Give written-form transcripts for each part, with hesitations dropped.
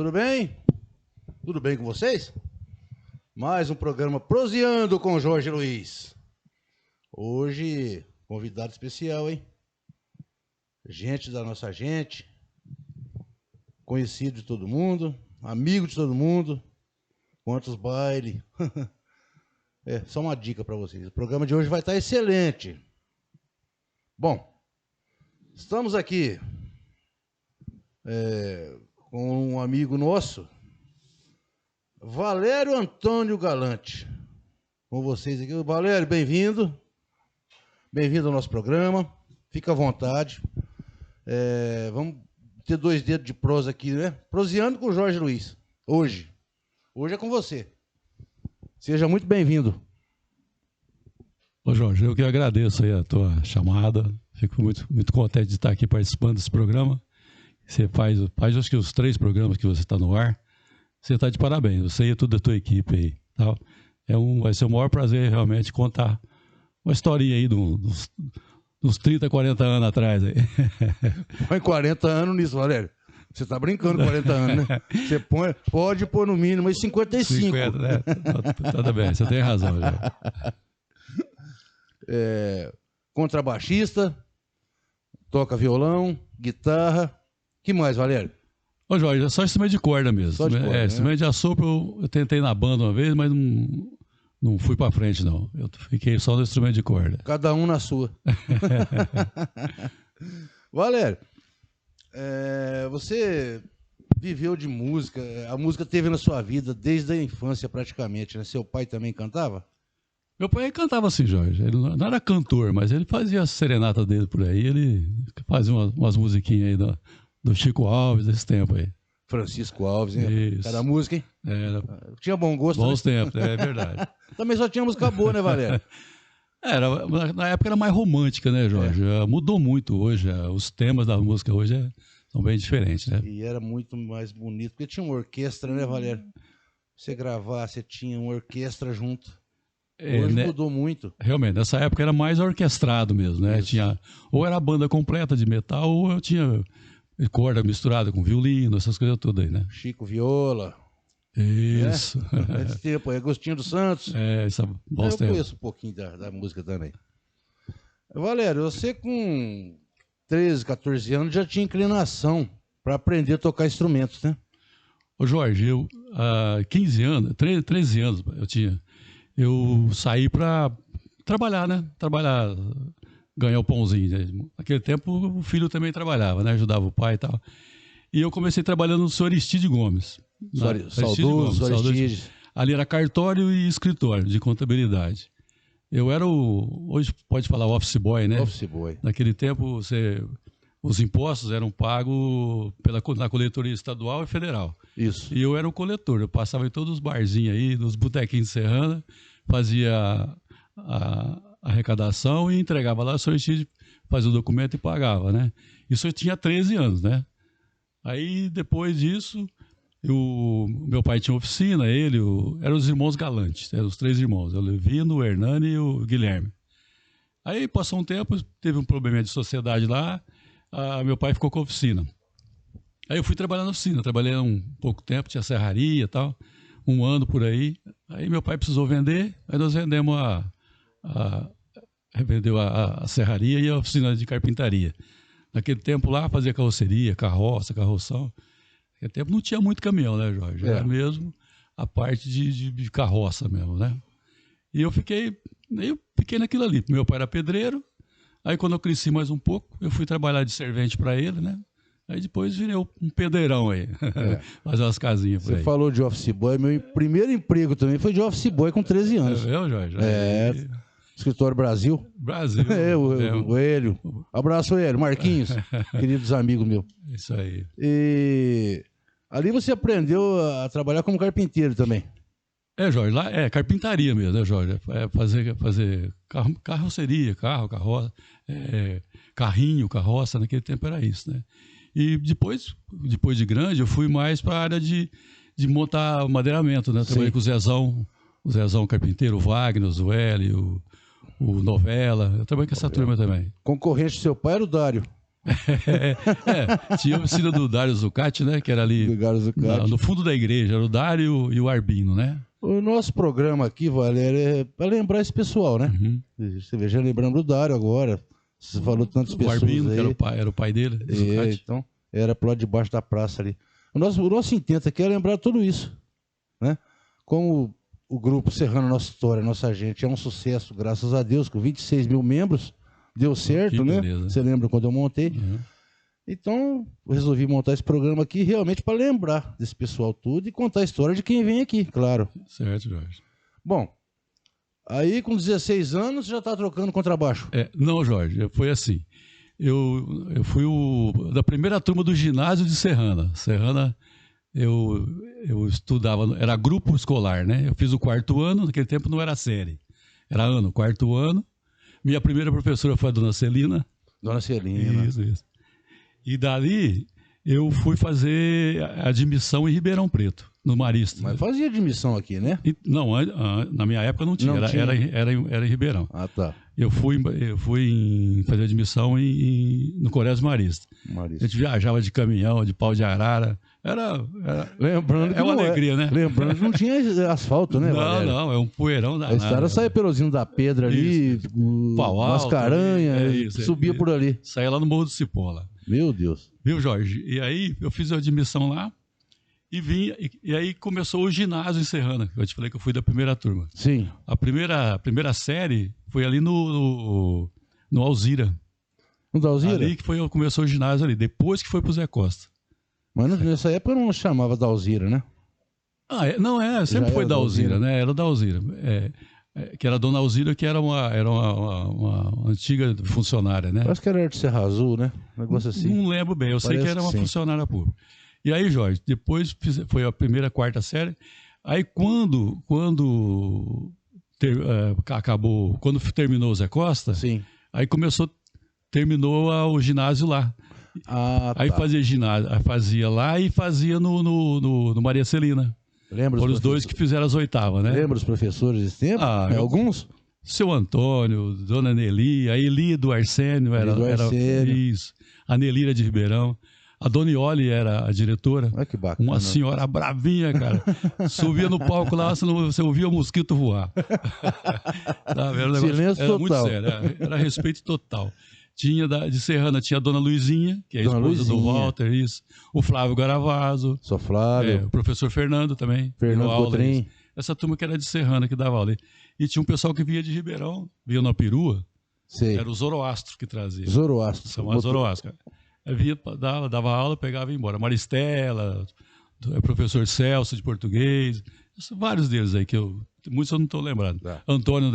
tudo bem? Tudo bem com vocês? Mais um programa Proseando com Jorge Luiz. Hoje, convidado especial, hein? Gente da nossa gente, conhecido de todo mundo, amigo de todo mundo. Quantos bailes. Só uma dica para vocês. O programa de hoje vai estar excelente. Bom, estamos aqui com um amigo nosso, Valério Antônio Galante. Com vocês aqui. Valério, bem-vindo. Bem-vindo ao nosso programa. Fica à vontade. Vamos ter 2 dedos de prosa aqui, né? Proseando com o Jorge Luiz. Hoje é com você. Seja muito bem-vindo. Ô Jorge, eu que agradeço aí a tua chamada. Fico muito contente de estar aqui participando desse programa. Você faz acho que os 3 programas que você está no ar. Você está de parabéns. Você e toda a tua equipe aí. Tá? Vai ser o maior prazer realmente contar uma historinha aí dos 30, 40 anos atrás. Aí. Põe 40 anos nisso, Valério. Você está brincando com 40 anos, né? Você pode pôr no mínimo aí 55. 50, né? Tudo bem, você tem razão. Já. Contrabaixista, toca violão, guitarra. Que mais, Valério? Ô Jorge, é só instrumento de corda mesmo. Só de corda, né? Instrumento de assopro eu tentei na banda uma vez, mas não fui para frente, não. Eu fiquei só no instrumento de corda. Cada um na sua. Valério, você viveu de música, a música teve na sua vida desde a infância praticamente, né? Seu pai também cantava? Meu pai cantava assim, Jorge. Ele não era cantor, mas ele fazia a serenata dele por aí. Ele fazia umas musiquinhas aí do Chico Alves, desse tempo aí. Francisco Alves, hein? Isso. Era música, hein? Era. Tinha bom gosto. Bons né? tempos, é verdade. Também só tinha música boa, né, Valério? Na época era mais romântica, né, Jorge? Mudou muito hoje. Os temas da música hoje são bem diferentes, né? E era muito mais bonito, porque tinha uma orquestra, né, Valério? Você gravar, você tinha uma orquestra junto. Hoje mudou muito. Realmente, nessa época era mais orquestrado mesmo, né? Ou era a banda completa de metal, ou eu tinha corda misturada com violino, essas coisas todas aí, né? Chico Viola. Isso. Esse tempo, Agostinho dos Santos. Isso é bom tempo. Eu conheço um pouquinho da música também. Valério, você com 13, 14 anos já tinha inclinação para aprender a tocar instrumentos, né? Ô Jorge, eu há 15 anos, 13 anos eu saí para trabalhar, né? Ganhar o pãozinho. Né? Naquele tempo o filho também trabalhava, né? Ajudava o pai e tal. E eu comecei trabalhando no Sr. Aristide Gomes. Saudoso Aristide. Ali era cartório e escritório de contabilidade. Eu era hoje pode falar office boy, né? Office boy. Naquele tempo os impostos eram pagos na coletoria estadual e federal. Isso. E eu era o coletor. Eu passava em todos os barzinhos aí, nos botequinhos de Serrana, fazia a arrecadação e entregava lá, o Sr. Aristide fazia o documento e pagava, né? Isso eu tinha 13 anos, né? Aí, depois disso, meu pai tinha oficina, eram os irmãos Galantes, eram os 3 irmãos, o Levino, o Hernani e o Guilherme. Aí, passou um tempo, teve um problema de sociedade lá, meu pai ficou com a oficina. Aí eu fui trabalhar na oficina, trabalhei um pouco tempo, tinha serraria e tal, 1 ano por aí. Aí meu pai precisou vender, aí nós vendemos vendeu a serraria e a oficina de carpintaria. Naquele tempo lá fazia carroceria, carroção. Naquele tempo não tinha muito caminhão, né, Jorge? Era mesmo a parte de carroça mesmo, né? E eu fiquei naquilo ali. Meu pai era pedreiro, aí quando eu cresci mais um pouco, eu fui trabalhar de servente para ele, né? Aí depois virei um pedreirão aí, fazer umas casinhas por aí. Você falou de office boy, meu primeiro emprego também foi de office boy com 13 anos. É, Jorge? Escritório Brasil. Brasil. O Hélio. Abraço, Hélio. Marquinhos, queridos amigos meus. Isso aí. E ali você aprendeu a trabalhar como carpinteiro também. Jorge, lá é carpintaria mesmo, né, Jorge? Fazer carroceria, carroça, carroça, naquele tempo era isso, né? E depois de grande, eu fui mais para a área de montar madeiramento, né? Trabalhei com o Zezão carpinteiro, o Wagner, o Zueli, o Novela. Eu trabalhei com essa turma também. Concorrente do seu pai era o Dário. Tinha a oficina do Dário Zucati, né? Que era ali no fundo da igreja, era o Dário e o Arbino, né? O nosso programa aqui, Valério, é para lembrar esse pessoal, né? Uhum. Você vê, já lembrando do Dário agora. Você falou tantas pessoas Arbino, aí. que era o pai dele. Então, era pro lado de baixo da praça ali. O nosso intento aqui é lembrar tudo isso, né? Como o grupo Serrano Nossa História, Nossa Gente, é um sucesso, graças a Deus, com 26 mil membros, deu certo, né? Você lembra quando eu montei? Uhum. Então, eu resolvi montar esse programa aqui realmente para lembrar desse pessoal tudo e contar a história de quem vem aqui, claro. Certo, Jorge. Bom, aí com 16 anos já está trocando contrabaixo. Não, Jorge, foi assim. Eu fui da primeira turma do ginásio de Serrana. Serrana, eu estudava, era grupo escolar, né? Eu fiz o 4º ano, naquele tempo não era série. Era ano, 4º ano. Minha primeira professora foi a dona Celina. Dona Celina. Isso. E dali eu fui fazer admissão em Ribeirão Preto, no Marista. Mas fazia admissão aqui, né? Não, na minha época não tinha, era em Ribeirão. Ah, tá. Eu fui fazer admissão no Colégio Marista. A gente viajava de caminhão, de pau de arara. Lembrando que uma alegria, né? Lembrando que não tinha asfalto, né, Valério? Não, é um poeirão danado. A estrada saía pelozinho da pedra ali, Mascaranha, subia por ali. Saía lá no Morro do Cipó, lá. Meu Deus. Viu, Jorge? E aí eu fiz a admissão lá e vim, e aí começou o ginásio em Serrana. Eu te falei que eu fui da primeira turma. Sim. A primeira série foi ali no Alzira. No Alzira? Ali que começou o ginásio ali, depois que foi pro Zé Costa. Mas nessa época não chamava da Alzira, né? Sempre foi da Alzira, né? Era da Alzira. Que era a dona Alzira, que era uma antiga funcionária, né? Parece que era de Serra Azul, né? Um negócio assim. Não lembro bem, sei que era uma funcionária pública. E aí, Jorge, depois foi a primeira, 4ª série. Aí quando acabou, quando terminou o Zé Costa, sim. Aí terminou o ginásio lá. Aí fazia ginásio, fazia lá e fazia no Maria Celina. Lembra Foram os dois que fizeram as 8ª, né? Lembra os professores desse tempo? Alguns? Seu Antônio, Dona Nelly, a Eli do Arsênio era isso. A Nelly era de Ribeirão. A Dona Ioli era a diretora. Olha que bacana. Uma senhora bravinha, cara. Subia no palco lá, você ouvia o mosquito voar. Silêncio total. Muito sério, era respeito total. De Serrana tinha a Dona Luizinha, que é a esposa do Walter, isso. O Flávio Garavazo. Sou Flávio. O professor Fernando também. Fernando Cotrim. Essa turma que era de Serrana, que dava aula. E tinha um pessoal que vinha de Ribeirão, vinha na perua. Sei. Era o Zoroastro que trazia. Zoroastro. Chamava Zoroastro, cara. Vinha, dava aula, pegava e ia embora. Maristela, professor Celso de português. Vários deles aí, muitos eu não estou lembrando. Antônio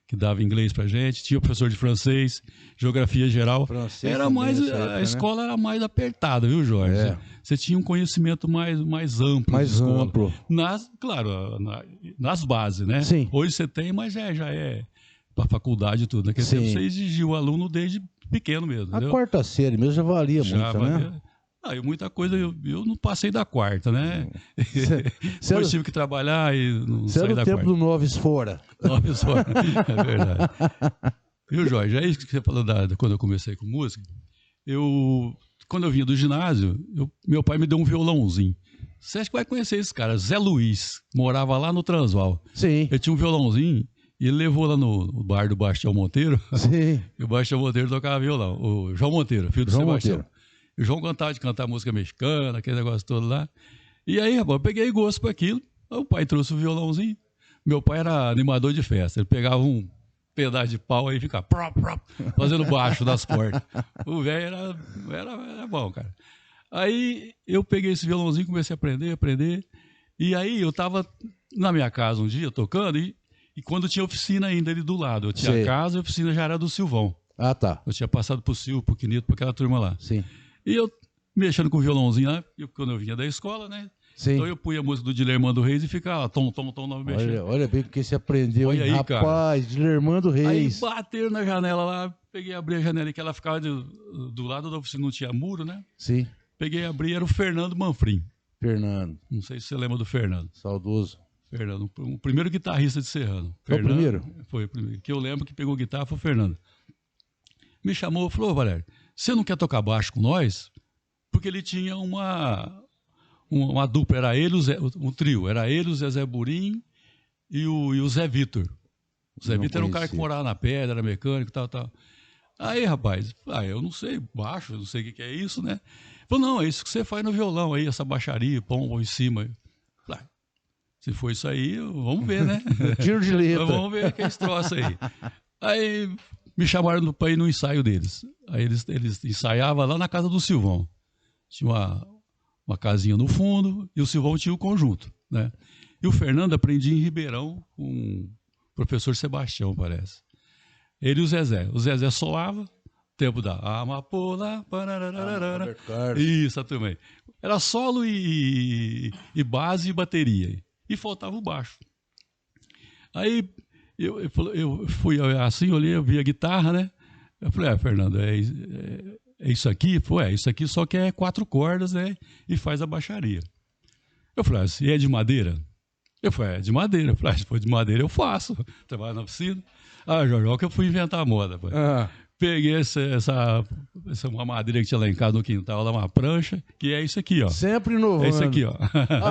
que dava inglês pra gente, tinha o professor de francês, geografia geral. Francês era mais a escola era mais apertada, viu, Jorge? Você tinha um conhecimento mais amplo. Mais amplo. Nas bases, né? Sim. Hoje você tem, mas já é para faculdade e tudo. Naquele tempo você exigia o aluno desde pequeno mesmo. A 4ª série mesmo já valia muito, né? Muita coisa eu não passei da 4ª, né? Depois tive que trabalhar e não saí da 4ª. Era o tempo do Noves Fora. Noves Fora, é verdade. Viu, Jorge? É isso que você falou quando eu comecei com música. Quando eu vinha do ginásio, meu pai me deu um violãozinho. Você acha que vai conhecer esse cara? Zé Luiz, morava lá no Transvaal. Sim. Ele tinha um violãozinho e ele levou lá no bar do Bastião Monteiro. Sim. E o Bastião Monteiro tocava violão. O João Monteiro, filho do Sebastião. Monteiro. E o João gostava de cantar música mexicana, aquele negócio todo lá. E aí, rapaz, eu peguei gosto para aquilo. O pai trouxe o violãozinho. Meu pai era animador de festa. Ele pegava um pedaço de pau aí e ficava fazendo baixo das portas. O velho era bom, cara. Aí eu peguei esse violãozinho, comecei a aprender. E aí eu tava na minha casa um dia tocando e quando tinha oficina ainda ali do lado. Eu tinha casa e a oficina já era do Silvão. Ah, tá. Eu tinha passado pro Silvio, pro Quinito, pra aquela turma lá. Sim. E eu mexendo com o violãozinho lá, quando eu vinha da escola, né? Sim. Então eu punha a música do Dilermando Reis e ficava tom, mexendo. Olha bem porque você aprendeu, olha hein, aí, rapaz, Dilermando Reis. Aí bateram na janela lá, abri a janela que ela ficava do lado da oficina, não tinha muro, né? Sim. Peguei, abri, era o Fernando Manfrim. Fernando. Não sei se você lembra do Fernando. Saudoso. Fernando, o primeiro guitarrista de Serrano. Foi o primeiro? Foi o primeiro. Que eu lembro que pegou guitarra foi o Fernando. Me chamou, falou, Valério, você não quer tocar baixo com nós? Porque ele tinha uma dupla, era ele, um trio, era ele, o Zezé Burim e o Zé Vitor. O Zé Vitor era um cara que morava na pedra, era mecânico e tal. Aí, rapaz, eu não sei baixo, eu não sei o que é isso, né? Falou, não, é isso que você faz no violão aí, essa baixaria, pombo em cima. Falei, se for isso aí, vamos ver, né? Tiro de letra. Vamos ver que é esse troço aí. Aí me chamaram para ir no ensaio deles. Aí eles ensaiavam lá na casa do Silvão. Tinha uma casinha no fundo e o Silvão tinha o conjunto, né? E o Fernando aprendia em Ribeirão com o professor Sebastião, parece. Ele e o Zezé. O Zezé solava, tempo da amapola, isso também. Era solo e base e bateria. E faltava o baixo. Aí eu fui assim, olhei, eu vi a guitarra, né? Eu falei, Fernando, é isso aqui? Isso aqui só que é 4 cordas, né? E faz a baixaria. Eu falei, assim, é de madeira? Eu falei, é de madeira. Eu falei, se for de madeira, eu faço. Trabalho na oficina. Jorge, olha que eu fui inventar a moda. Peguei uma madeira que tinha lá em casa no quintal, lá uma prancha, que é isso aqui, ó. Sempre inovando. É isso aqui, ó.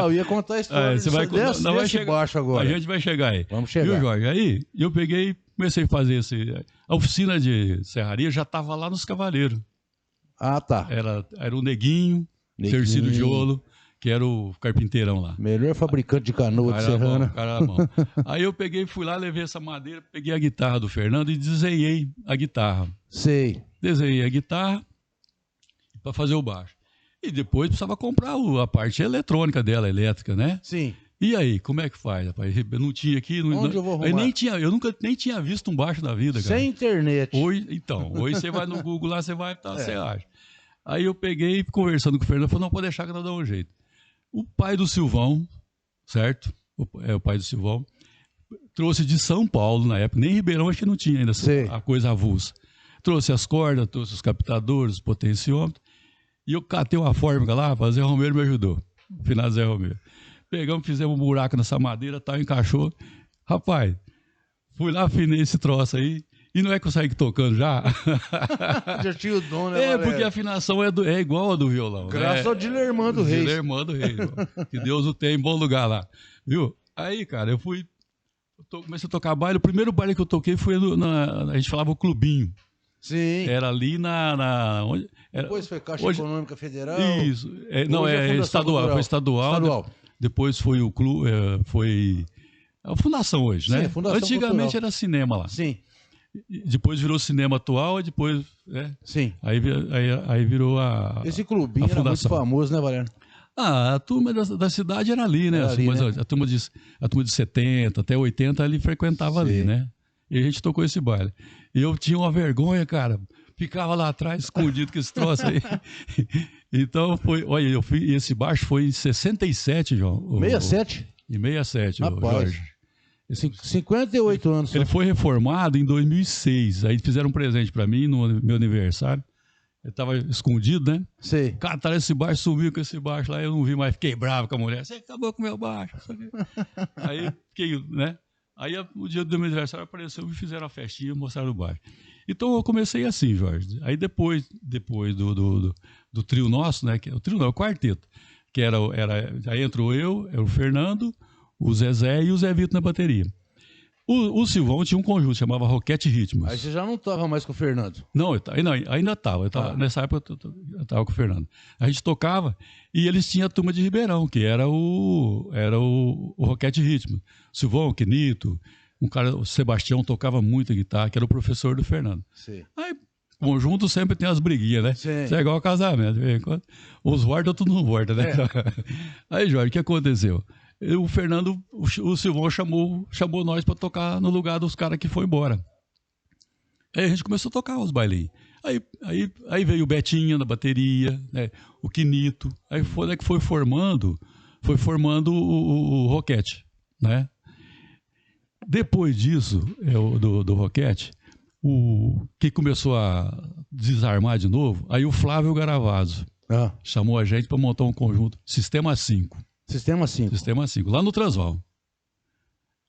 Eu ia contar a história desse baixo agora. A gente vai chegar aí. Vamos chegar. Viu, Jorge? Aí eu peguei, comecei a fazer a oficina de serraria já estava lá nos Cavaleiros. Tá. Era o Neguinho, Tercílio Giolo, que era o carpinteirão lá. Melhor fabricante de canoa de serrana. Cara bom. Aí eu peguei, fui lá, levei essa madeira, peguei a guitarra do Fernando e desenhei a guitarra. Sei. Desenhei a guitarra para fazer o baixo. E depois precisava comprar a parte eletrônica dela, elétrica, né? Sim. E aí, como é que faz, rapaz? Eu não tinha aqui... Onde eu vou arrumar? Eu nunca nem tinha visto um baixo na vida, cara. Sem internet. Hoje você vai no Google lá, você acha. Aí eu peguei, conversando com o Fernando, falou, não, pode deixar que nós dá um jeito. O pai do Silvão, certo? O pai do Silvão, trouxe de São Paulo, na época, nem Ribeirão acho que não tinha ainda a coisa avulsa. Trouxe as cordas, trouxe os captadores, os potenciômetros, e eu catei uma fórmula lá, o Zé Romero me ajudou, o finado Zé Romero. Pegamos, fizemos um buraco nessa madeira, tal, encaixou. Rapaz, fui lá, afinei esse troço aí, e não é que eu saí tocando já? Já tinha o dom, né, porque a afinação é igual a do violão. Graças ao Dilermando Reis. Dilermando Reis. Que Deus o tenha em bom lugar lá. Viu? Aí, cara, comecei a tocar baile. O primeiro baile que eu toquei foi a gente falava o Clubinho. Sim. Era ali onde, depois foi Caixa Econômica Federal. Isso. Estadual. Foi estadual. Depois foi o clube, foi a fundação hoje, né? Fundação Antigamente Cultural. Era cinema lá. Sim. Depois virou Cinema Atual e depois... Sim. Aí virou Esse clubinho era muito famoso, né, Valeriano? A turma da cidade era ali, né? Né? A turma de 70 até 80 ali frequentava ali, né? E a gente tocou esse baile. E eu tinha uma vergonha, cara. Ficava lá atrás, escondido com esse troço aí. Então, esse baixo foi em 67, João. 67? Em 67, Jorge. 58 anos. Ele foi reformado em 2006. Aí fizeram um presente para mim no meu aniversário. Ele estava escondido, né? Sei. Cataram esse baixo, sumiu com esse baixo lá. Eu não vi mais, fiquei bravo com a mulher. Você acabou com o meu baixo. Aí fiquei, né? Aí o dia do meu aniversário apareceu e fizeram a festinha e mostraram o baixo. Então eu comecei assim, Jorge. Aí depois do trio nosso, né? O trio não, o quarteto. Que aí entrou era o Fernando, o Zezé e o Zé Vitor na bateria. O Silvão tinha um conjunto, chamava Roquete Ritmos. Aí você já não estava mais com o Fernando? Não, ainda estava. Nessa época eu estava com o Fernando. A gente tocava e eles tinham a turma de Ribeirão, que era o Roquete Ritmos. O Silvão, o Quinito, o Sebastião tocava muito guitarra, que era o professor do Fernando. Sim. Aí, conjunto sempre tem as briguinhas, né? Sim. Isso é igual ao casamento. Os volta, tudo não volta, né? Aí, Jorge, o que aconteceu? O Fernando, o Silvão chamou nós para tocar no lugar dos caras que foi embora. Aí a gente começou a tocar os bailinhos. Aí veio o Betinha na bateria, né? O Quinito. Aí foi formando o Roquete, né? Depois disso, do Roquete, que começou a desarmar de novo, aí o Flávio Garavazzo chamou a gente para montar um conjunto, Sistema 5. Sistema 5. Sistema 5, lá no Transval.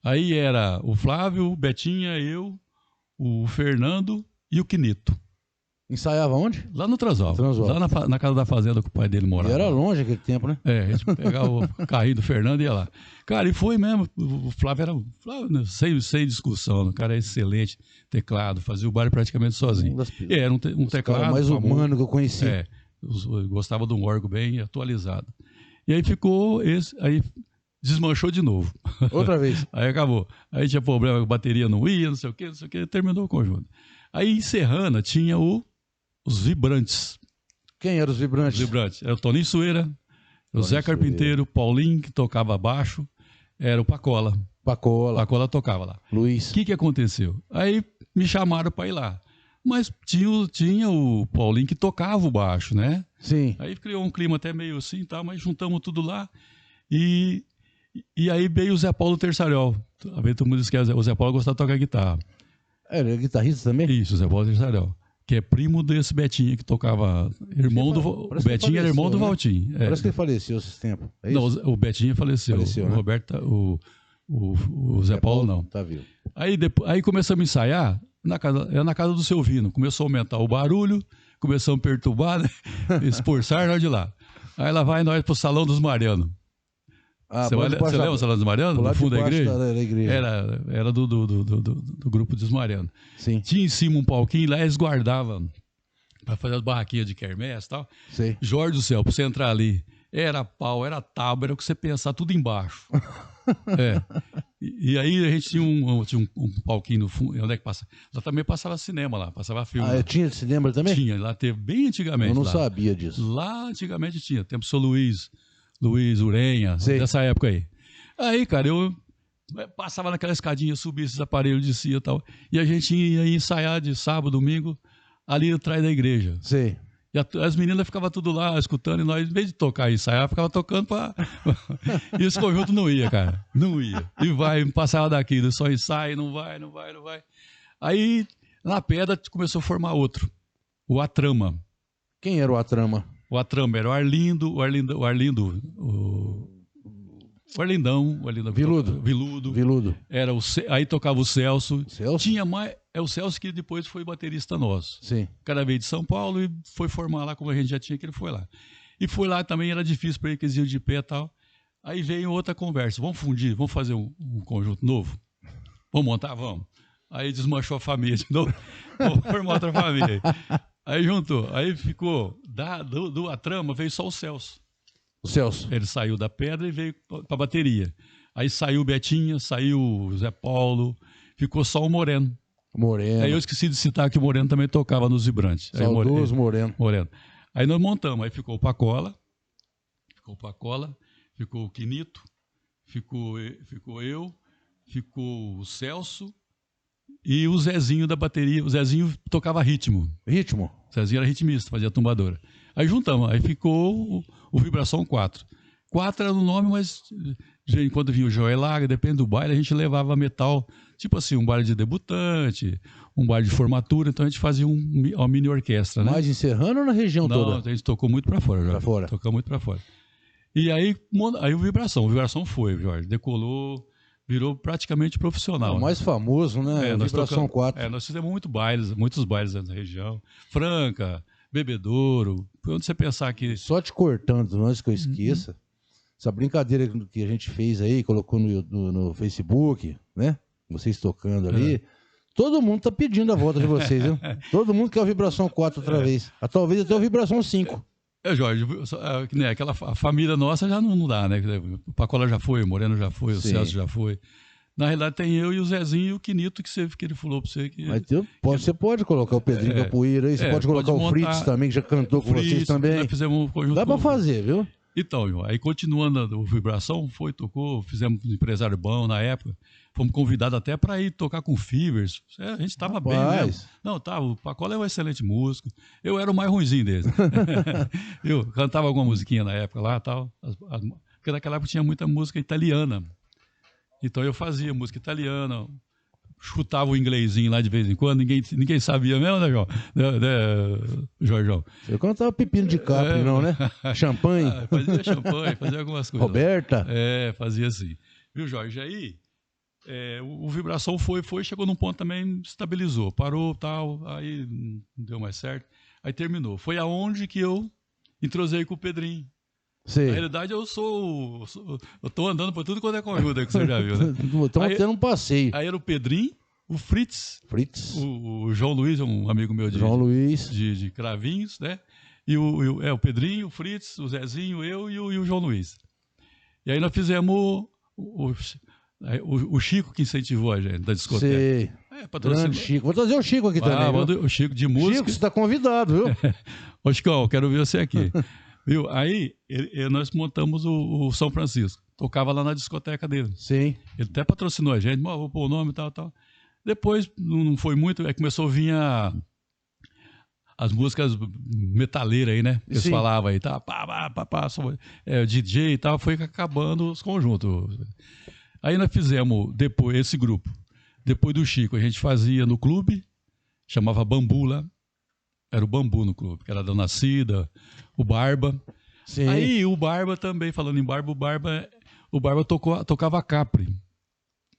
Aí era o Flávio, o Betinha, eu, o Fernando e o Quinito. Ensaiava onde? Lá no Transópolis. Lá na casa da fazenda que o pai dele morava. E era longe aquele tempo, né? É, a gente pegava o carrinho do Fernando e ia lá. Cara, e foi mesmo. O Flávio era sem discussão. O cara é excelente. Teclado, fazia o baile praticamente sozinho. Era um teclado mais famoso, humano que eu conheci. Gostava de um órgão bem atualizado. E aí ficou esse... Aí desmanchou de novo. Outra vez. Aí acabou. Aí tinha problema, a bateria não ia, não sei o quê, terminou o conjunto. Aí em Serrana tinha os Vibrantes. Quem eram os Vibrantes? Os Vibrantes. Era o Toninho Sueira, o Zé Carpinteiro, Paulinho, que tocava baixo, era o Pacola. Pacola tocava lá. Luiz. O que aconteceu? Aí me chamaram para ir lá. Mas tinha o Paulinho que tocava o baixo, né? Sim. Aí criou um clima até meio assim, tá, mas juntamos tudo lá. E aí veio o Zé Paulo Terçarel. A ver, todo mundo esquece, o Zé Paulo gostava de tocar guitarra. Ele é guitarrista também? Isso, o Zé Paulo Terçarel. Que é primo desse Betinho que tocava. O Betinho era irmão do Valtinho. Parece que ele faleceu esses tempos. É isso? Não, o Betinho faleceu. O né? Roberto, o Zé Paulo não. Tá vivo. Aí começamos a ensaiar na casa do seu Vino. Começou a aumentar o barulho, começamos a perturbar, né? Expulsar nós de lá. Aí lá vai nós pro Salão dos Marianos. Você lembra o Salão dos Marianos? No fundo da igreja? Era do grupo dos Marianos. Sim. Tinha em cima um palquinho, lá eles guardavam para fazer as barraquinhas de quermesse e tal. Sim. Jorge do céu, para você entrar ali, era pau, era tábua, era o que você pensar, tudo embaixo. E aí a gente tinha um palquinho no fundo, onde é que passa? Lá também passava cinema lá, passava filme. Ah, tinha cinema também? Tinha, lá teve bem antigamente. Eu não sabia disso. Lá antigamente tinha, tempo do seu Luiz Urenha, dessa época aí. Aí, cara, eu passava naquela escadinha, subia esses aparelhos, descia e tal, e a gente ia ensaiar de sábado, domingo, ali atrás da igreja. Sim. E as meninas ficavam tudo lá, escutando, e nós, em vez de tocar e ensaiar, ficava tocando pra... E esse conjunto não ia, cara, não ia. E passava daqui, só ensaio, não vai. Aí, na pedra, começou a formar outro, o Atrama. Quem era o Atrama? O Atrama era o Arlindão. Viludo. Aí tocava o Celso. Celso? Tinha mais. É o Celso que depois foi baterista nosso. Sim. O cara veio de São Paulo e foi formar lá, como a gente já tinha, que ele foi lá. E foi lá também, era difícil para ele, que eles iam de pé e tal. Aí veio outra conversa. Vamos fundir, vamos fazer um conjunto novo? Vamos montar? Vamos. Aí desmanchou a família de novo. Vamos formar outra família. Aí juntou, aí ficou, do Atrama veio só o Celso. O Celso. Ele saiu da pedra e veio pra bateria. Aí saiu o Betinha, saiu o Zé Paulo, ficou só o Moreno. Aí eu esqueci de citar que o Moreno também tocava nos Vibrantes. Saudoso Moreno. Aí nós montamos, aí ficou o Pacola, ficou o Quinito, ficou eu, ficou o Celso, e o Zezinho da bateria. O Zezinho tocava ritmo. Ritmo? O Zezinho era ritmista, fazia tumbadora. Aí juntamos, aí ficou o Vibração 4. 4 era o nome, mas quando vinha o Joel Laga, depende do baile, a gente levava metal, tipo assim, um baile de debutante, um baile de formatura, então a gente fazia uma mini orquestra, né? Mais em Serrana ou na região toda? Não, a gente tocou muito pra fora, Jorge. Tocou muito pra fora. E aí o Vibração foi, Jorge, decolou, virou praticamente profissional. O mais famoso, né? Vibração 4. Nós fizemos muitos bailes na região. Franca, Bebedouro, onde você pensar que... Só te cortando, antes que eu esqueça, essa brincadeira que a gente fez aí, colocou no Facebook, né? Vocês tocando ali. Todo mundo tá pedindo a volta de vocês, viu? Todo mundo quer o Vibração 4 outra vez. Talvez até o Vibração 5. Jorge, né, a família nossa já não dá, né? O Pacola já foi, o Moreno já foi, o Celso já foi. Na realidade tem eu e o Zezinho e o Quinito que ele falou pra você. Você pode colocar o Pedrinho Capoeira aí, você pode colocar o Fritz também, que já cantou com vocês também. Nós fizemos um conjunto. Dá pra fazer, viu? Então, aí continuando a Vibração, tocou, fizemos um empresário bom na época, fomos convidados até para ir tocar com o Fivers. A gente estava bem mesmo. Não, o Pacola é um excelente músico, eu era o mais ruinzinho dele. Eu cantava alguma musiquinha na época lá e tal, porque naquela época tinha muita música italiana. Então eu fazia música italiana, chutava o inglesinho lá de vez em quando, ninguém sabia mesmo, né, Jorjão? Eu cantava Pepino de Capri, não, né? Champanhe. Fazia champanhe, fazia algumas coisas. Roberta. Fazia assim. Viu, Jorge? Aí o vibração foi, chegou num ponto também, estabilizou, parou, tal, aí não deu mais certo, aí terminou. Foi aonde que eu entrosei com o Pedrinho. Sei. Na realidade, eu tô andando por tudo quanto é conjunto que você já viu, né? Estamos tendo um passeio. Aí era o Pedrinho, o Fritz, o João Luiz, um amigo meu de Cravinhos, né? E o Pedrinho, o Fritz, o Zezinho, eu e o João Luiz. E aí nós fizemos o Chico que incentivou a gente da discoteca. Sei. Grande Chico. Vou trazer o Chico aqui também. O Chico de música. Chico, você está convidado, viu? Ô, Chicão, quero ver você aqui. Viu? Aí nós montamos o São Francisco. Tocava lá na discoteca dele. Sim. Ele até patrocinou a gente, vou pôr o nome e tal. Depois, não foi muito, aí começou a vir as músicas metaleiras aí, né? Eles falavam aí, tá, DJ e tal, foi acabando os conjuntos. Aí nós fizemos, depois, esse grupo. Depois do Chico, a gente fazia no clube, chamava Bambu lá. Era o Bambu no clube, que era a Dona Cida, o Barba. Sim. Aí o Barba também, falando em Barba, o Barba tocava a Capri.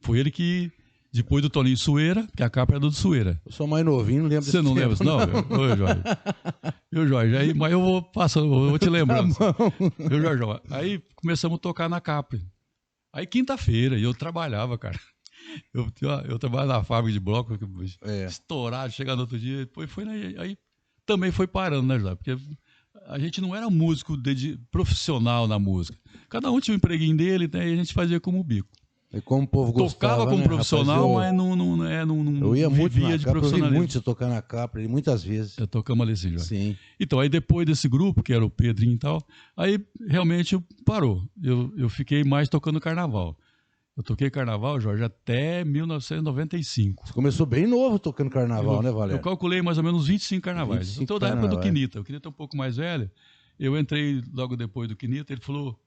Foi ele que, depois do Toninho Sueira, que a Capri era do Sueira. Eu sou mais novinho, não lembro. Você não lembra isso, não? Ô, Jorge. Viu, Jorge? Aí, mas eu vou passando, vou te lembrando. Tá, viu, Jorge? Aí começamos a tocar na Capri. Aí quinta-feira, e eu trabalhava, cara. Eu trabalhava na fábrica de bloco, estourado, chegando no outro dia, depois foi, né? Aí também foi parando, né, Jorge? Porque a gente não era músico profissional na música. Cada um tinha um empreguinho dele, né, e a gente fazia como bico. E como o povo gostava, tocava como profissional, rapaz, mas não eu ia muito vivia na de Capri, profissionalismo. Eu vi muito você tocar na Capri, muitas vezes. Eu tocamos ali, sim, Jorge. Sim. Então, aí depois desse grupo, que era o Pedrinho e tal, aí realmente parou. Eu fiquei mais tocando carnaval. Eu toquei carnaval, Jorge, até 1995. Você começou bem novo tocando carnaval, né, Valério? Eu calculei mais ou menos 25 carnavais. Então, da época do Quinita. O Quinita é um pouco mais velho. Eu entrei logo depois do Quinita, ele falou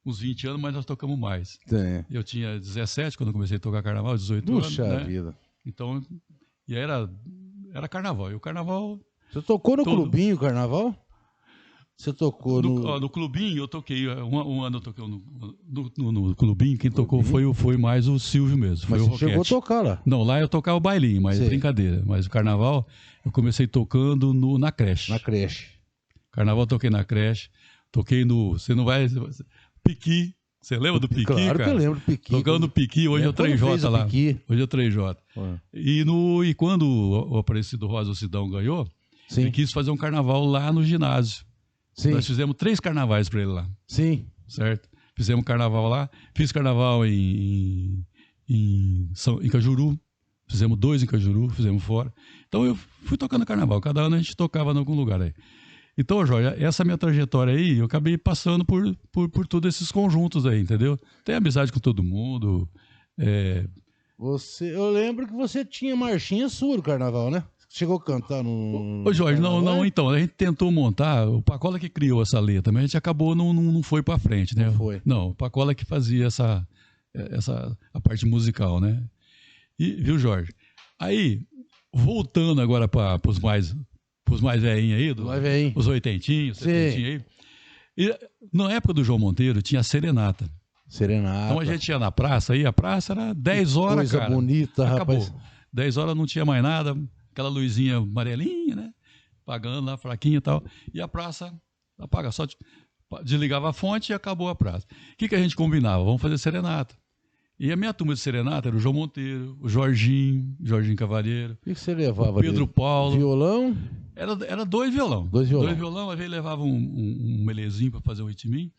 uns 20 anos, mas nós tocamos mais. Sim. Eu tinha 17 quando eu comecei a tocar carnaval, 18 anos. Puxa vida. Então, e era carnaval. E o carnaval... Você tocou no clubinho carnaval? Você tocou no clubinho, eu toquei. Um ano eu toquei no clubinho. Quem tocou foi mais o Silvio mesmo. Mas foi você chegou a tocar lá? Não, lá eu tocava o bailinho, mas brincadeira. Mas o carnaval, eu comecei tocando na creche. Na creche. Carnaval eu toquei na creche. Toquei no... Você não vai... Piqui. Você lembra do Piqui, claro, cara? Que eu lembro do Piqui. Tocando no Piqui, hoje é o 3J lá. Hoje é o 3J. E quando o Aparecido Rosa Sidão ganhou, ele quis fazer um carnaval lá no ginásio. Sim. Nós fizemos 3 carnavais para ele lá. Sim. Certo? Fizemos carnaval lá. Fiz carnaval em Cajuru. Fizemos 2 em Cajuru, fizemos fora. Então eu fui tocando carnaval. Cada ano a gente tocava em algum lugar aí. Então, Jorge, essa minha trajetória aí, eu acabei passando por todos esses conjuntos aí, entendeu? Tem amizade com todo mundo. Eu lembro que você tinha marchinha sua no carnaval, né? Chegou a cantar no... Ô, Jorge, não, então, a gente tentou montar, o Pacola que criou essa letra, mas a gente acabou, não foi pra frente, né? Não foi. Não, o Pacola que fazia a parte musical, né? E, viu, Jorge? Aí, voltando agora pros mais velhinhos aí, os oitentinhos, setentinhos aí. E, na época do João Monteiro, tinha a serenata. Então a gente ia na praça aí, a praça era 10 horas, coisa cara. Bonita, acabou. Rapaz. 10 horas não tinha mais nada, aquela luzinha amarelinha, né? Pagando lá, fraquinha e tal. E a praça apaga, só desligava a fonte e acabou a praça. O que a gente combinava? Vamos fazer serenata. E a minha turma de serenata era o João Monteiro, o Jorginho Cavalheiro. O que você levava? O Pedro Paulo. Violão? Era 2 violão. 2 violão. 2 violão, às vezes levava um melezinho para fazer um ritminho.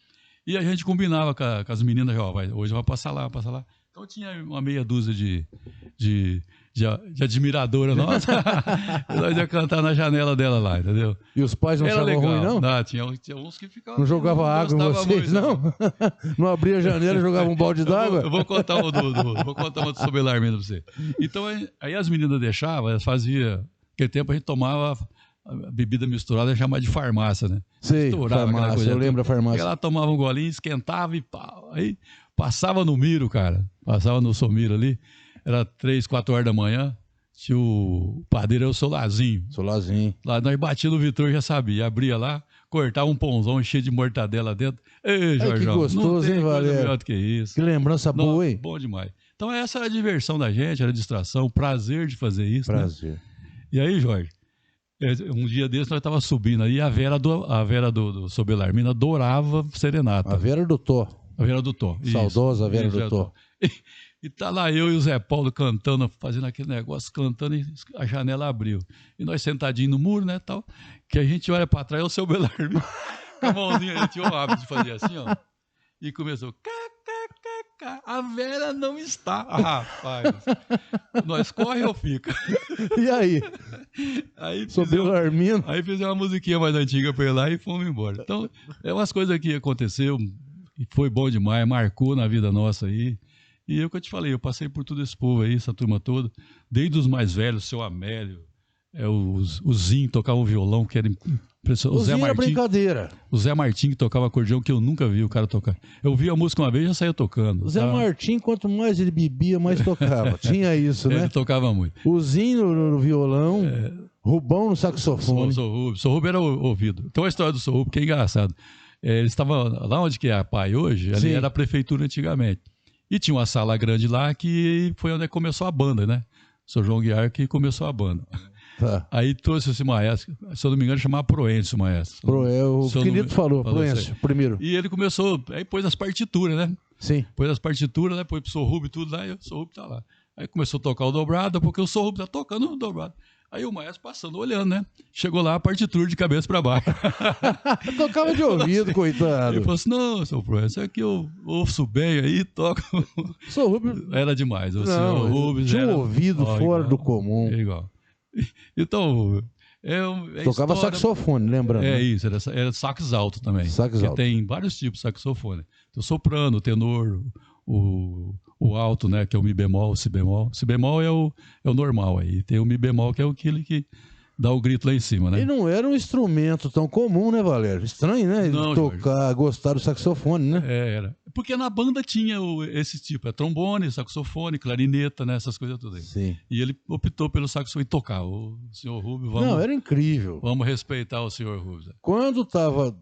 E a gente combinava com as meninas, hoje vai passar lá. Então tinha uma meia dúzia de admiradora nossa. E nós ia cantar na janela dela lá, entendeu? E os pais não achavam ruim, não? Não, tinha uns que ficavam... Não jogava água em vocês, muito, não? Não abria a janela e jogava um balde d'água? Eu vou contar uma do Sobelar mesmo pra você. Então, aí as meninas deixavam, elas faziam... Naquele tempo a gente tomava a bebida misturada, chamava de farmácia, né? Sei, farmácia, eu lembro a farmácia. Ela tomava um golinho, esquentava e pau. Aí passava no Miro, cara. Passava no Somiro ali. Era 3, 4 horas da manhã. Tinha o padeiro, era o Solazinho. Lá nós batia no Vitor, já sabia. Abria lá, cortava um pãozão cheio de mortadela dentro. Ei, Jorge, que gostoso, hein, Valério? Melhor do que isso. Que lembrança boa, hein? Bom demais. Então essa era a diversão da gente, era a distração, o prazer de fazer isso. Prazer. Né? E aí, Jorge, um dia desse nós estávamos subindo aí, a Vera do Sou Belarmino adorava serenata. A Vera do Tó. A Vera do Tó. Saudosa Vera do Tó. E tá lá eu e o Zé Paulo cantando, fazendo aquele negócio, cantando, e a janela abriu. E nós sentadinhos no muro, né, tal, que a gente olha pra trás, é o Seu Belarmino, com a mãozinha, a gente tinha o hábito de fazer assim, ó, e começou, a Vera não está. Ah, rapaz, nós corre ou fica? E aí? Seu Belarmino. Aí fizemos uma musiquinha mais antiga pra ele lá e fomos embora. Então, é umas coisas que aconteceu, e foi bom demais, marcou na vida nossa aí. E eu que eu te falei, eu passei por todo esse povo aí, essa turma toda, desde os mais velhos, o seu Amélio, o Zinho tocava um violão, que era impressionante. O Zinho era brincadeira. O Zé Martim que tocava acordeão, que eu nunca vi o cara tocar. Eu vi a música uma vez e já saía tocando. O Zé Martim, quanto mais ele bebia, mais tocava. Tinha isso, né? Ele tocava muito. O Zinho no violão, Rubão no saxofone. O Sou Rubio era ouvido. Então a história do Sou Rubio, que é engraçado. Eles estavam lá onde que é a PAI hoje, ali era a prefeitura antigamente. E tinha uma sala grande lá que foi onde começou a banda, né? O Sr. João Guiar que começou a banda. Tá. Aí trouxe esse maestro, se eu não me engano, chamava Proencio o maestro. O Quinito falou Proencio, primeiro. E ele começou, aí pôs as partituras, né? Sim. Pôs as partituras, né? Pôs pro Sr. Rubio tudo lá, e o Sr. Rubio tá lá. Aí começou a tocar o dobrado, porque o Sr. Rubio tá tocando o dobrado. Aí o maestro passando, olhando, né? Chegou lá a partitura de cabeça para baixo. Tocava de ouvido, coitado. Ele falou assim, não, seu professor, é que eu ouço bem aí, toco. Sr. Rubio... Era demais. O Sr. Rubio tinha um ouvido fora do comum. Igual. Então... tocava saxofone, lembrando. É isso, era sax alto também. Sax alto. Tem vários tipos de saxofone. Tem o soprano, o tenor, o alto, né, que é o mi bemol, o si bemol. Si bemol é o normal aí. Tem o mi bemol, que é aquele que dá o grito lá em cima, né? E não era um instrumento tão comum, né, Valério? Estranho, né? Não, tocar, gostar do saxofone, né? Era. Porque na banda tinha esse tipo, trombone, saxofone, clarineta, né, essas coisas todas aí. Sim. E ele optou pelo saxofone e tocar. O senhor Rubio, vamos... Não, era incrível. Vamos respeitar o senhor Rubio. Quando tava...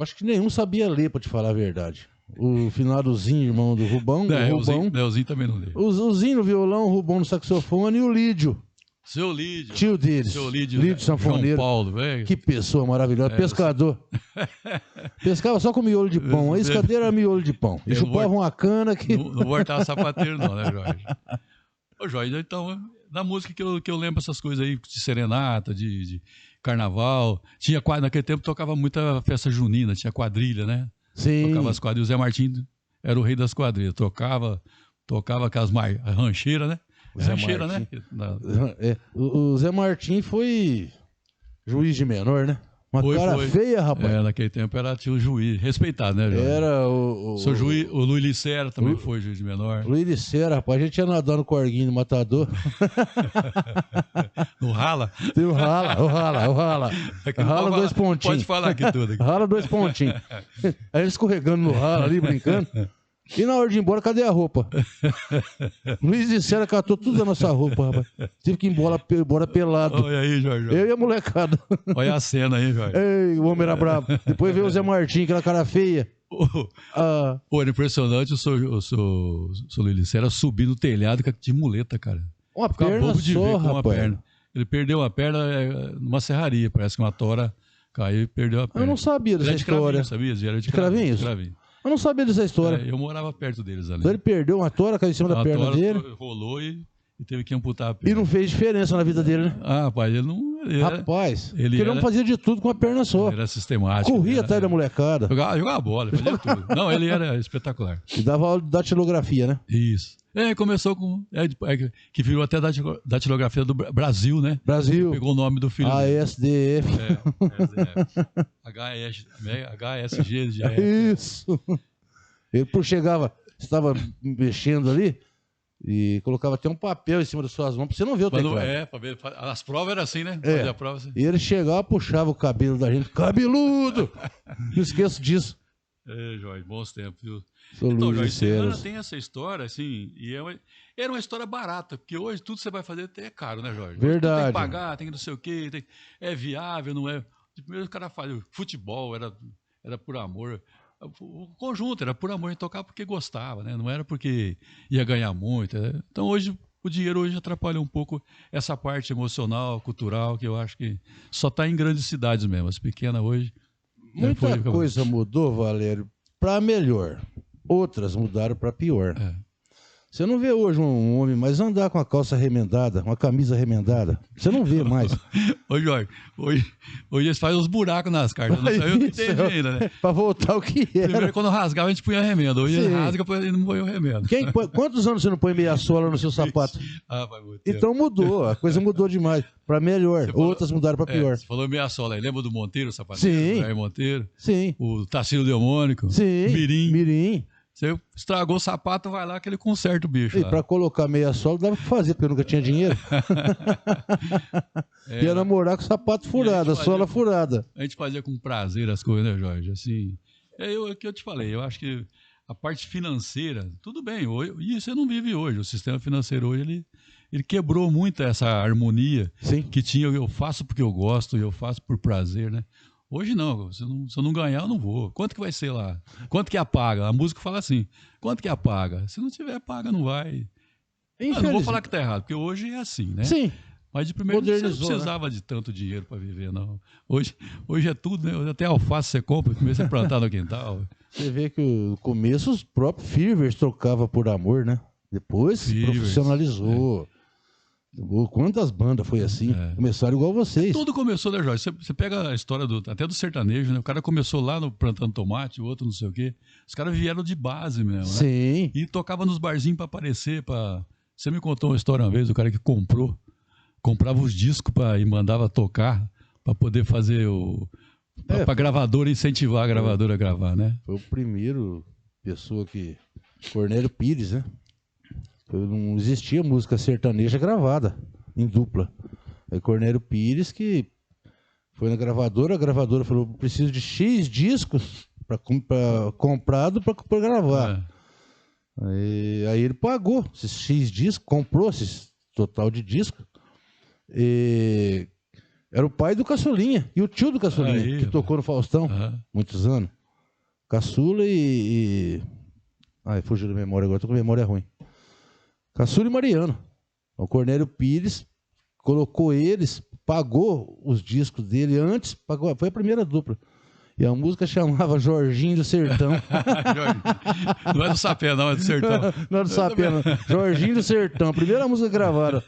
Acho que nenhum sabia ler, pra te falar a verdade. O finadozinho, irmão do Rubão. O Zinho também não lê. O Zinho no violão, o Rubão no saxofone e o Lídio. Seu Lídio. Tio deles. Seu Lídio, Lídio sanfoneiro. João Paulo, velho. Que pessoa maravilhosa. Pescador. Pescava só com miolo de pão. A escadeira era miolo de pão. E chupava uma cana que... Não voltava sapateiro não, né, Jorge? Ô, Jorge, então, na música que eu lembro essas coisas aí, de serenata, de carnaval. Tinha naquele tempo tocava muita festa junina, tinha quadrilha, né? Sim. Tocava as quadrilhas. O Zé Martim era o rei das quadrilhas. Tocava aquelas rancheiras, né? Rancheira, né? O Zé Martim foi juiz de menor, né? Uma cara feia, rapaz. Naquele tempo tinha o juiz, respeitado, né, Jorge? Era o Luiz Licera também foi juiz de menor. Luiz Licera, rapaz, a gente ia nadar no corguinho do matador. No rala? Tem o rala. Rala 2 pontinhos. Pode falar aqui tudo. Aqui. Rala 2 pontinhos. A gente escorregando no rala ali, brincando. E na hora de ir embora, cadê a roupa? Luiz Licera catou tudo da nossa roupa, rapaz. Tive que ir embora pelado. Olha aí, Jorge. Eu e a molecada. Olha a cena aí, Jorge. Ei, o homem era brabo. Depois veio o Zé Martim, aquela cara feia. Pô, era impressionante o seu Luiz Licera subir no telhado de muleta, cara. Uma perna bobo de só, ver com uma rapaz. perna. Ele perdeu uma perna numa serraria, parece que uma tora caiu e perdeu a perna. Eu não sabia dessa história. Sabia? Era de Cravinhos? Eu não sabia dessa história. Eu morava perto deles ali. Então ele perdeu uma tora, caiu em cima da perna dele. Rolou e teve que amputar a perna. E não fez diferença na vida dele, né? Rapaz, ele não... Ele não fazia de tudo com a perna só. Ele era sistemático. Corria atrás da molecada. Jogava bola, fazia tudo. Não, ele era espetacular. E dava aula de datilografia, né? Isso. Começou com... que virou até datilografia do Brasil, né? Brasil. Pegou o nome do filho. ASDF. HSG. Isso. Ele chegava, estava mexendo ali e colocava até um papel em cima das suas mãos pra você não ver o teclado. Pra ver. As provas eram assim, né? Fazia a prova assim. E ele chegava, puxava o cabelo da gente. Cabeludo! Não esqueço disso. Jorge, bons tempos, viu? Então, Jorge, Serrana tem essa história, assim, e era uma história barata, porque hoje tudo que você vai fazer é caro, né, Jorge? Verdade. Tem que pagar, tem que não sei o quê, é viável, não é? Primeiro o cara faz futebol, era por amor. O conjunto era por amor de tocar porque gostava, né? Não era porque ia ganhar muito. Né? Então hoje o dinheiro hoje atrapalha um pouco essa parte emocional, cultural, que eu acho que só está em grandes cidades mesmo. As pequenas hoje. Muita coisa mudou, Valério, para melhor. Outras mudaram para pior. Você não vê hoje um homem mais andar com a calça remendada, uma camisa remendada. Você não vê mais. Ô, Jorge, hoje eles fazem uns buracos nas cartas. Não sei o que entendi ainda, né? Para voltar o que era. Primeiro, quando rasgava, a gente punha remenda. Hoje ele rasga, ele não põe o remendo. Quantos anos você não põe meia sola no seu sapato? Vai muito então mudou, a coisa mudou demais. Para melhor. Outras mudaram para pior. Você falou meia sola aí. Lembra do Monteiro, o sapateiro? Sim. Jair Monteiro? Sim. O Tarsilo Delmônico? Sim. Mirim. Você estragou o sapato, vai lá que ele conserta o bicho. E para colocar meia sola dava para fazer, porque eu nunca tinha dinheiro. Ia namorar com sapato furado, sola furada. A gente fazia com prazer as coisas, né, Jorge? Assim, o que eu te falei, eu acho que a parte financeira, tudo bem, e você não vive hoje. O sistema financeiro hoje, ele quebrou muito essa harmonia que tinha, eu faço porque eu gosto, eu faço por prazer, né? Hoje não, se eu não ganhar, eu não vou. Quanto que vai ser lá? Quanto que apaga? A música fala assim, quanto que apaga? Se não tiver paga, não vai. Não vou falar que tá errado, porque hoje é assim, né? Sim. Mas de primeiro você não precisava de tanto dinheiro para viver, não. Hoje é tudo, né? Até alface você compra, começa a plantar no quintal. Você vê que no começo os próprios Fivers trocavam por amor, né? Depois se profissionalizou. Quantas bandas foi assim? Começaram igual vocês. Tudo começou, né, Jorge? Você pega a história até do sertanejo, né? O cara começou lá no plantando tomate, o outro não sei o quê. Os caras vieram de base mesmo, né? Sim. E tocava nos barzinhos para aparecer. Você me contou uma história uma vez, o cara que comprava os discos e mandava tocar para poder fazer para gravadora incentivar a gravadora a gravar, né? Foi o primeiro pessoa que... Cornélio Pires, né? Não existia música sertaneja gravada em dupla. Aí Cornélio Pires que foi na gravadora, a gravadora falou: preciso de X discos comprado para gravar. Aí ele pagou esses X discos, comprou esse total de discos. Era o pai do Caçulinha e o tio do Caçulinha, que tocou no Faustão muitos anos. Caçula Ai, fugiu da memória agora, tô com memória ruim. Caçula e Mariano. O Cornélio Pires colocou eles, pagou os discos dele antes, foi a primeira dupla. E a música chamava Jorginho do Sertão. Não é do Sapé, não, é do Sertão. Não é do Sapé, não. Jorginho do Sertão, a primeira música gravaram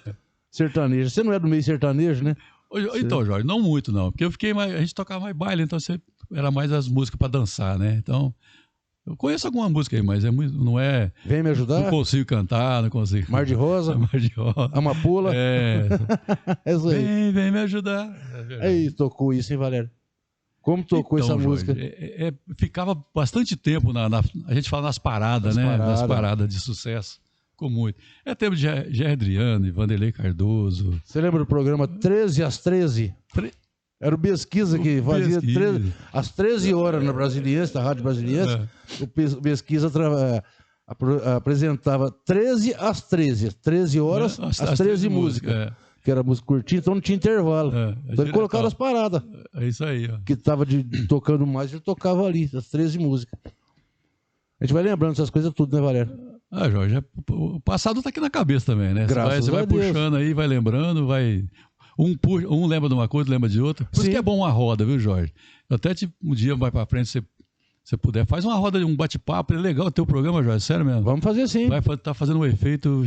sertaneja. Você não é do meio sertanejo, né? Então, Jorge, não muito não, porque a gente tocava mais baile, então era mais as músicas para dançar, né? Então, eu conheço alguma música aí, mas não é... Vem me ajudar? Não consigo cantar, não consigo... Mar de Rosa? Mar de Rosa. Amapola? É isso aí. Vem me ajudar. Aí, tocou isso, hein, Valério? Como tocou essa música? Ficava bastante tempo, a gente fala nas paradas, né? Nas paradas de sucesso. Ficou muito. É tempo de Gerry Adriano e Vanderlei Cardoso. Você lembra do programa 13 às 13? Era o Pesquisa que fazia às 13 horas na Brasiliense, na Rádio Brasiliense. O Pesquisa apresentava 13 às 13. 13 horas, às 13 músicas. Que era música curtinha, então não tinha intervalo. Então ele colocava as paradas. É isso aí, ó. Que estava tocando mais, ele tocava ali, as 13 músicas. A gente vai lembrando essas coisas tudo, né, Valério? Jorge, o passado tá aqui na cabeça também, né? Você vai Deus. puxando aí, vai lembrando, vai... Um lembra de uma coisa, lembra de outra. Por isso que é bom uma roda, viu, Jorge? Eu até um dia mais pra frente, se você puder, faz uma roda, um bate-papo. É legal o teu programa, Jorge, sério mesmo. Vamos fazer sim. Vai estar fazendo um efeito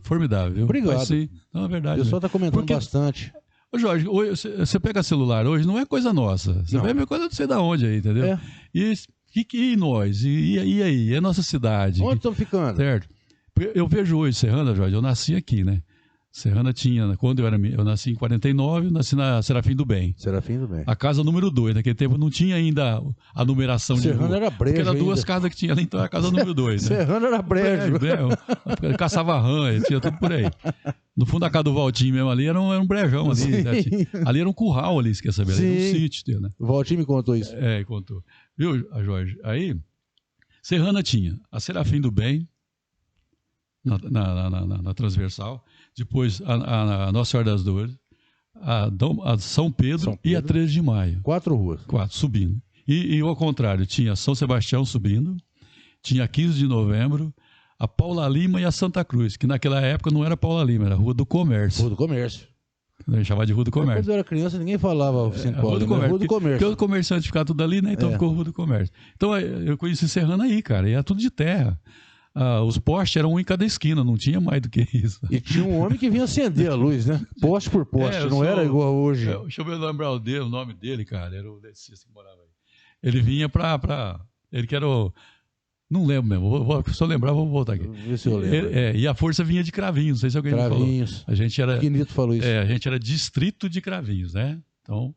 formidável, viu? Obrigado. Mas, sim. Não, é verdade. O pessoal está comentando bastante. Ô, Jorge, você pega celular hoje, não é coisa nossa. Você vai ver coisa não sei da onde aí, entendeu? E nós? E aí? E a nossa cidade? Onde estamos ficando? Certo. Eu vejo hoje Serrana, Jorge, eu nasci aqui, né? Serrana tinha, quando eu nasci em 49, eu nasci na Serafim do Bem. Serafim do Bem. A casa número 2, naquele tempo não tinha ainda a numeração de rua. Serrana era brejo. Porque era duas casas que tinha ali, então era a casa número 2. Né? Serrana era brejo. Caçava rã, tinha tudo por aí. No fundo da casa do Valtinho mesmo ali era um brejão ali. Né? Ali era um curral ali, você quer saber? Ali era um sítio, né? O Valtinho me contou isso. Contou. Viu, Jorge? Aí, Serrana tinha a Serafim do Bem, na transversal, depois a Nossa Senhora das Dores, a São Pedro e a 13 de Maio. 4 ruas. 4, subindo. E ao contrário, tinha São Sebastião subindo, tinha 15 de novembro, a Paula Lima e a Santa Cruz, que naquela época não era Paula Lima, era Rua do Comércio. Rua do Comércio. A gente chamava de Rua do Comércio. Quando eu era criança, ninguém falava Rua do Comércio. Rua do Comércio. Porque os comerciantes ficaram tudo ali, né? Então ficou Rua do Comércio. Então eu conheci Serrana aí, cara, e era tudo de terra. Os postes eram um em cada esquina, não tinha mais do que isso. E tinha um homem que vinha acender a luz, né? Poste por poste, não era igual hoje. Deixa eu lembrar o nome dele, cara, era o Dessista que morava aí. Ele vinha ele que era o... Não lembro mesmo, se eu lembrar, vou voltar aqui. Vê se eu lembro. E a força vinha de Cravinhos, não sei se alguém Cravinhos. falou. A gente era... Quinito falou isso. A gente era distrito de Cravinhos, né? Então,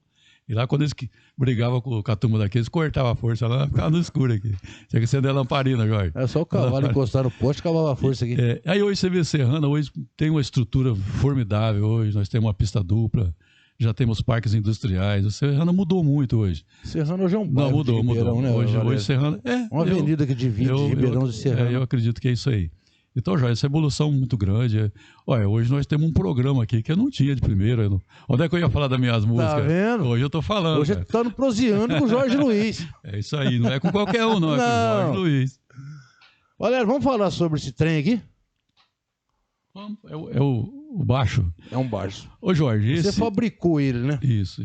e lá quando eles brigavam com a turma daqueles, eles cortavam a força lá, ficava no escuro aqui. Tinha que acender a lamparina, Jorge. Era só o cavalo encostar no poste, acabava a força aqui. Aí hoje você vê Serrana, hoje tem uma estrutura formidável, hoje nós temos uma pista dupla, já temos parques industriais. O Serrana mudou muito hoje. Serrana hoje é um bairro. Não, mudou. Né, hoje Serrana uma avenida que divide Ribeirão de Serrana. Eu acredito que é isso aí. Então, Jorge, essa evolução muito grande. Olha, hoje nós temos um programa aqui que eu não tinha de primeiro. Onde é que eu ia falar das minhas músicas? Tá vendo? Hoje eu tô falando. Hoje tá no proseando com o Jorge Luiz. É isso aí, não é com qualquer um, não. É com o Jorge Luiz. Galera, vamos falar sobre esse trem aqui? É o baixo. É um baixo. Ô, Jorge, Você fabricou ele, né? Isso.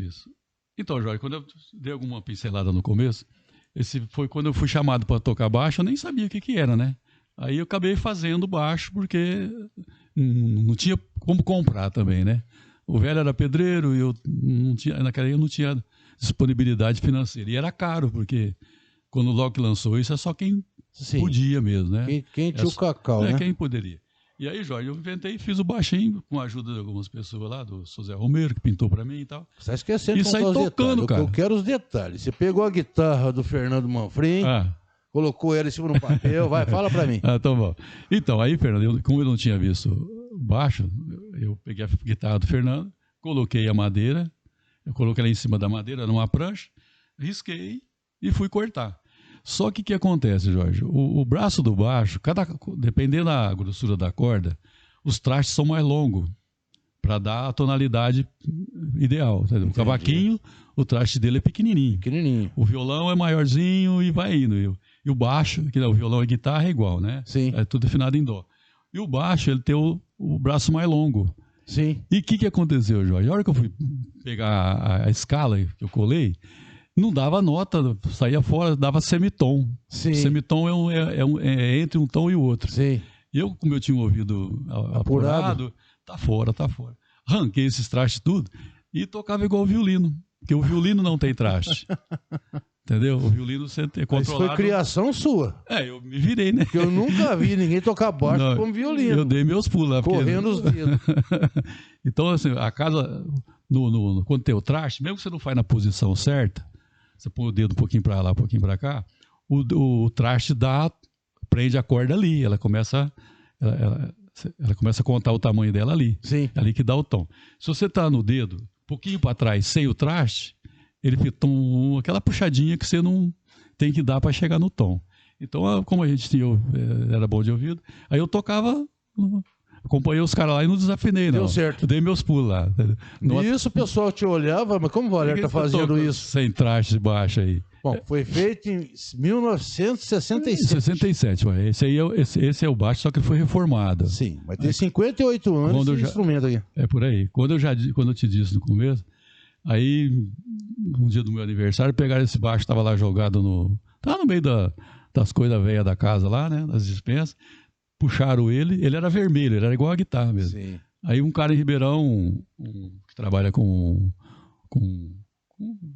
Então, Jorge, quando eu dei alguma pincelada no começo, esse foi quando eu fui chamado para tocar baixo, eu nem sabia o que era, né? Aí eu acabei fazendo baixo porque não tinha como comprar também, né? O velho era pedreiro e eu não tinha, naquela época eu não tinha disponibilidade financeira. E era caro, porque quando o Loki lançou isso, é só quem podia mesmo, né? Quem tinha o cacau, né? Quem poderia. E aí, Jorge, eu inventei e fiz o baixinho com a ajuda de algumas pessoas lá, do José Romero, que pintou pra mim e tal. Você está esquecendo de contar os tocando, cara. Eu quero os detalhes. Você pegou a guitarra do Fernando Manfrim, colocou ela em cima do papel, fala pra mim. Então bom. Então, aí, Fernando, como eu não tinha visto baixo, eu peguei a guitarra do Fernando, coloquei a madeira, eu coloquei ela em cima da madeira, numa prancha, risquei e fui cortar. Só que o que acontece, Jorge? O braço do baixo, dependendo da grossura da corda, os trastes são mais longos para dar a tonalidade ideal. O cavaquinho, o traste dele é pequenininho. O violão é maiorzinho e vai indo. E o baixo, que o violão e a guitarra é igual, né? Sim. É tudo afinado em dó. E o baixo, ele tem o braço mais longo. Sim. E o que aconteceu, Jorge? A hora que eu fui pegar a escala que eu colei, não dava nota, saía fora, dava semitom. Sim. Semitom é entre um tom e o outro. Sim. E eu, como eu tinha um ouvido apurado, tá fora. Arranquei esses trastes tudo e tocava igual o violino, porque o violino não tem traste. Entendeu? O violino você tem controlado. Isso foi criação sua. Eu me virei, né? Porque eu nunca vi ninguém tocar baixo como violino. Eu dei meus pulos lá. Correndo os dedos. Então, assim, a casa, quando tem o traste, mesmo que você não faz na posição certa, você põe o dedo um pouquinho para lá, um pouquinho para cá, o traste prende a corda ali, ela começa a contar o tamanho dela ali. Sim. É ali que dá o tom. Se você tá no dedo, um pouquinho para trás, sem o traste, ele fica aquela puxadinha que você não tem que dar para chegar no tom. Então, como a gente era bom de ouvido, aí eu tocava, acompanhei os caras lá e não desafinei, não. Deu certo. Eu dei meus pulos lá. Isso o pessoal te olhava, mas como o Valério tá fazendo isso? Sem traste baixo aí. Bom, foi feito em 1967. 67, esse é o baixo, só que ele foi reformado. Sim, mas tem 58 anos esse instrumento aqui. É por aí. Quando eu te disse no começo, aí, um dia do meu aniversário, pegaram esse baixo, estava lá jogado tava no meio das coisas velhas da casa lá, né, das dispensas, puxaram ele era vermelho, ele era igual a guitarra mesmo. Sim. Aí um cara em Ribeirão, que trabalha com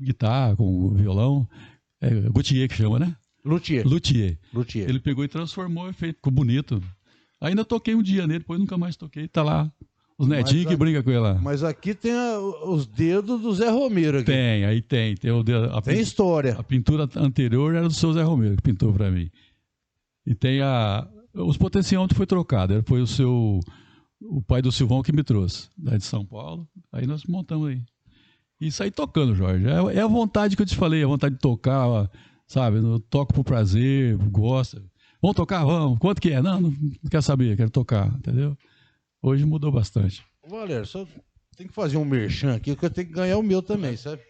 guitarra, com violão, Gautier que chama, né? Luthier. Ele pegou e transformou, ficou bonito. Ainda toquei um dia nele, depois nunca mais toquei. Tá lá, os netinhos que brincam com ele lá. Mas aqui tem os dedos do Zé Romero. Aqui. Tem. Tem história. A pintura anterior era do seu Zé Romero, que pintou para mim. E tem os potenciômetros foi trocado. Foi o pai do Silvão que me trouxe, da de São Paulo. Aí nós montamos aí. E saí tocando, Jorge. É a vontade que eu te falei, a vontade de tocar, sabe? Eu toco por prazer, gosto. Vamos tocar? Vamos. Quanto que é? Não quero saber, quero tocar, entendeu? Hoje mudou bastante. Valério, só tem que fazer um merchan aqui, porque eu tenho que ganhar o meu também, sabe?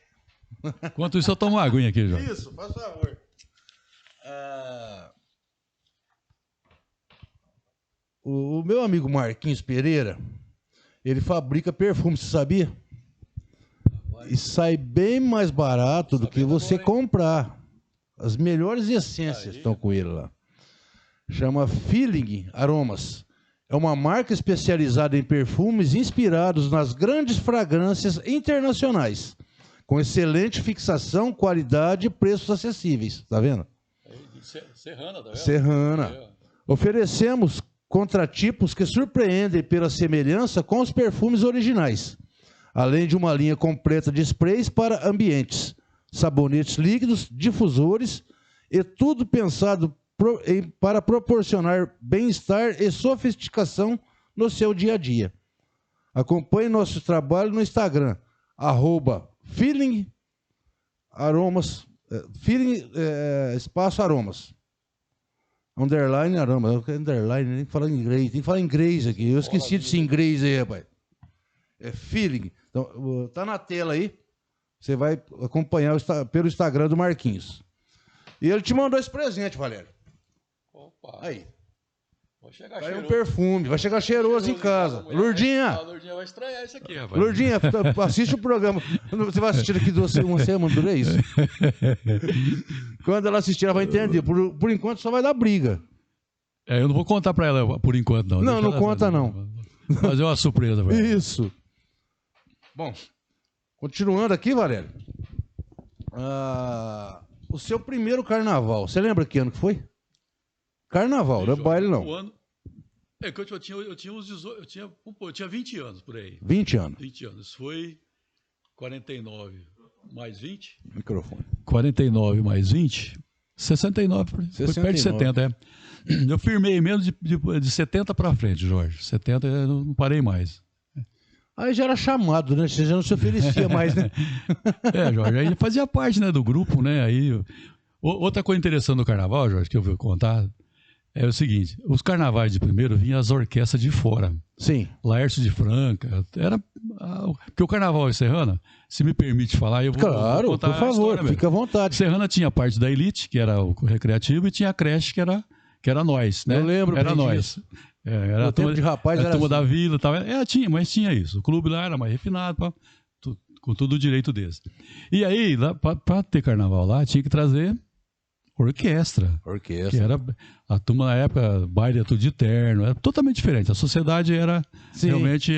Enquanto isso, eu tomo uma aguinha aqui, Jorge. Isso, faz favor. O meu amigo Marquinhos Pereira, ele fabrica perfume, você sabia? E sai bem mais barato do que você comprar. As melhores essências estão com ele lá. Chama Feeling Aromas. É uma marca especializada em perfumes inspirados nas grandes fragrâncias internacionais, com excelente fixação, qualidade e preços acessíveis. Tá vendo? Serrana, tá vendo? Serrana. Oferecemos contratipos que surpreendem pela semelhança com os perfumes originais, além de uma linha completa de sprays para ambientes, sabonetes líquidos, difusores e tudo pensado para proporcionar bem-estar e sofisticação no seu dia a dia. Acompanhe nosso trabalho no Instagram, @Feeling Aromas, espaço aromas. Underline aroma, underline, nem falar em inglês, tem que falar em inglês aqui. Eu esqueci desse inglês aí, rapaz. É Feeling. Então, tá na tela aí. Você vai acompanhar pelo Instagram do Marquinhos. E ele te mandou esse presente, Valério. Opa. Aí. Vai chegar Vai um perfume, vai chegar cheiroso em casa. Lourdinha! A Lourdinha vai estranhar isso aqui, rapaz. Lourdinha, assiste o programa. Você vai assistir daqui uma semana, não é isso? Quando ela assistir, ela vai entender. Por enquanto, só vai dar briga. Eu não vou contar pra ela por enquanto, não. Não, não conta, não. Vou fazer uma surpresa pra ela. Isso. Bom, continuando aqui, Valério. O seu primeiro carnaval, você lembra que ano que foi? Carnaval, não é baile, não. Ano, que eu tinha uns 18, eu tinha 20 anos por aí. 20 anos. 20 anos. Foi 49 mais 20. Microfone. 49 mais 20, 69. Foi perto de 70, é. Eu firmei mesmo de 70 para frente, Jorge. 70 eu não parei mais. Aí já era chamado, né? Você já não se oferecia mais, né? Jorge, aí fazia parte, né, do grupo, né? Aí, outra coisa interessante do carnaval, Jorge, que eu vou contar, é o seguinte: os carnavais de primeiro vinham as orquestras de fora. Sim. Laércio de Franca. Porque o carnaval em Serrana, se me permite falar, eu vou contar por favor, fica à vontade. Serrana tinha a parte da elite, que era o recreativo, e tinha a creche, que era nós, né? Eu lembro. Era nós. Era a turma de rapaz, era a turma assim. da vila e tal. Mas tinha isso. O clube lá era mais refinado, com todo o direito desse. E aí, para ter carnaval lá, tinha que trazer orquestra. Orquestra. Que era a turma na época, baile tudo de terno, era totalmente diferente. A sociedade realmente